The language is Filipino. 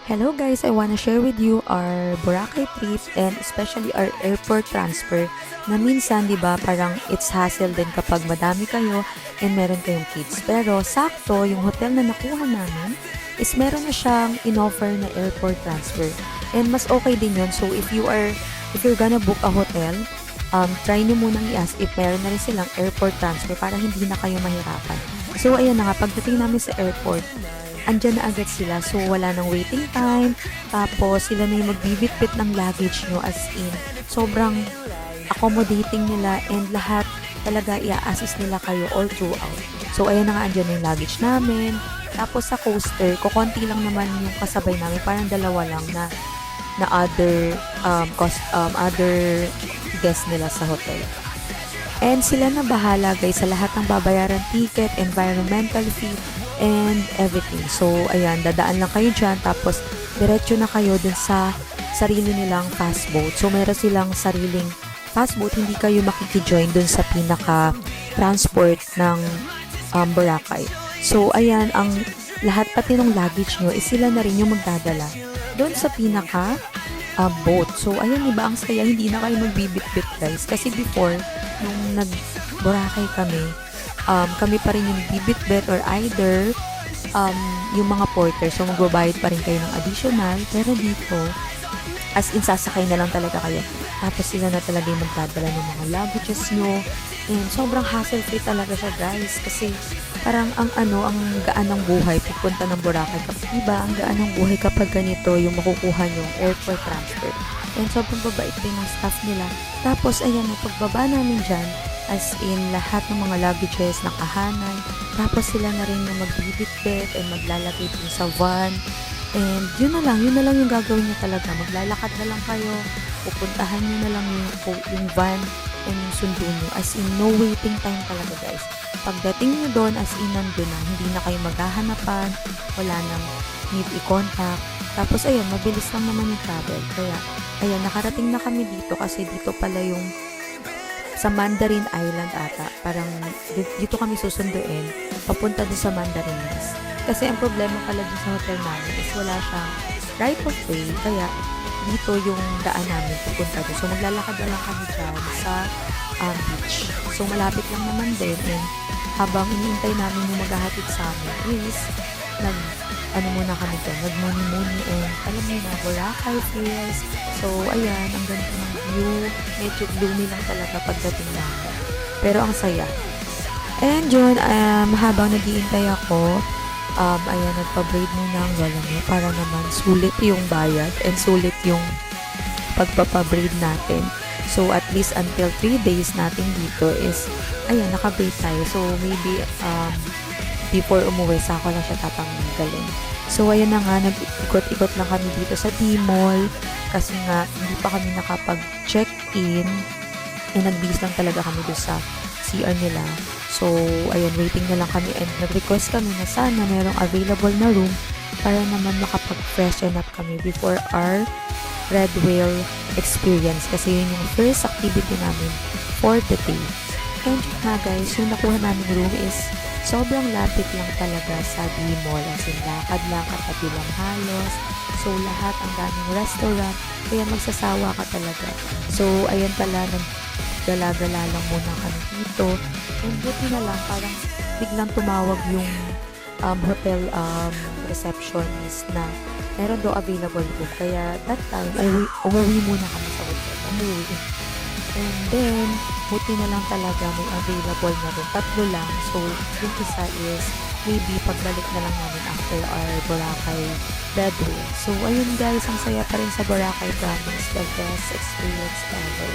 Hello guys, I wanna share with you our Boracay trip and especially our airport transfer na minsan 'di ba parang it's hassle din kapag madami kayo and meron kayong kids. Pero sakto yung hotel na nakuha namin is meron na siyang in-offer na airport transfer. And mas okay din yun. So if you're gonna book a hotel, try nyo munang i-ask if meron na rin silang airport transfer para hindi na kayo mahirapan. So ayan na nga, pagdating namin sa airport, andyan na agad sila. So, wala nang waiting time. Tapos, sila na yung magbibitbit ng luggage nyo as in. Sobrang accommodating nila and lahat talaga i-assist nila kayo all throughout. So, ayan na nga, andyan na yung luggage namin. Tapos, sa coaster, kukonti lang naman yung kasabay namin. Parang dalawa lang na other guest nila sa hotel. And sila na bahala guys sa lahat ng babayaran ticket, environmental fee, and everything. So, ayan, dadaan lang kayo dyan. Tapos, diretso na kayo dun sa sarili nilang fast boat. So, meron silang sariling fast boat. Hindi kayo makikijoin dun sa pinaka-transport ng Boracay. So, ayan, ang lahat pati ng luggage nyo, is sila na rin yung magdadala dun sa pinaka boat. So, ayan, iba ang saya. Hindi na kayo magbibit-bit, guys. Kasi before, nung nag-Boracay kami pa rin yung bibit-bit or either yung mga porter. So, magbabayad pa rin kayo ng additional. Pero dito, as in, sasakay na lang talaga kayo. Tapos, sila na talaga yung magdadala ng mga luggages nyo. And sobrang hassle-free talaga siya, guys. Kasi, parang ang gaan ng buhay pupunta ng Boracay. Kapag iba, ang gaan ng buhay kapag ganito yung makukuha nyo airport transfer. And sobrang babait din ng staff nila. Tapos, ayan, pagbaba namin dyan, as in, lahat ng mga luggages nakahanay. Tapos, sila na rin yung magbibitbit and maglalagay din sa van. And, yun na lang yung gagawin nyo talaga. Maglalakad na lang kayo, pupuntahan nyo na lang yung van and yung sundo nyo. As in, no waiting time talaga, guys. Pagdating nyo doon, as in, nandun na. Hindi na kayo maghahanapan, wala nang need i-contact. Tapos, ayan, mabilis lang naman yung travel. Kaya, ayan, nakarating na kami dito kasi dito pala yung sa Mandarin Island ata. Parang dito kami susunduin papunta doon sa Mandarines. Kasi ang problema pala dun sa hotel namin is wala siyang right of way. Kaya dito yung daan namin pupunta doon. So maglalakad na lang kami dyan sa beach. So malapit lang naman din. And habang iniintay namin yung maghahatid sa amin is muna kami dyan, nagmuni-muni and alam niyo na, Boracay feels. So, ayan, ang ganda ng view. Medyo gloomy lang talaga pagdating namin. Pero ang saya. And yun, habang nag-iintay ako, ayan, nagpa-braid muna ang lola niya para naman sulit yung bayad and sulit yung pagpapabraid natin. So, at least until 3 days natin dito is, ayan, naka-braid tayo. So, maybe, before umuwi, sako lang siya tatanggalin. So, ayan na nga, nag-ikot-ikot lang kami dito sa D-Mall kasi nga, hindi pa kami nakapag-check-in and nag-base lang talaga kami doon sa CR nila. So, ayan, waiting na lang kami and nag-request kami na sana merong available na room para naman makapag-freshen up kami before our Red Whale experience kasi yun yung first activity namin for the day. And yun nga guys, yung nakuha namin room is sobrang lapit lang talaga sa D-Mall. As in, lakad lang, katabi lang halos. So, lahat, ang daming restaurant. Kaya magsasawa ka talaga. So, ayan pala, naggala-gala lang muna kami dito. And buti na lang, parang biglang tumawag yung hotel receptionist na meron daw available room. Kaya, that time, umuwi muna kami sa hotel. Umuwi. And then, buti na lang talaga may available na rin. 3 lang. So, yung isa is maybe pagbalik na lang namin after our Boracay Red Whale. So, ayun guys, ang saya pa rin sa Boracay, promise. The best experience ever.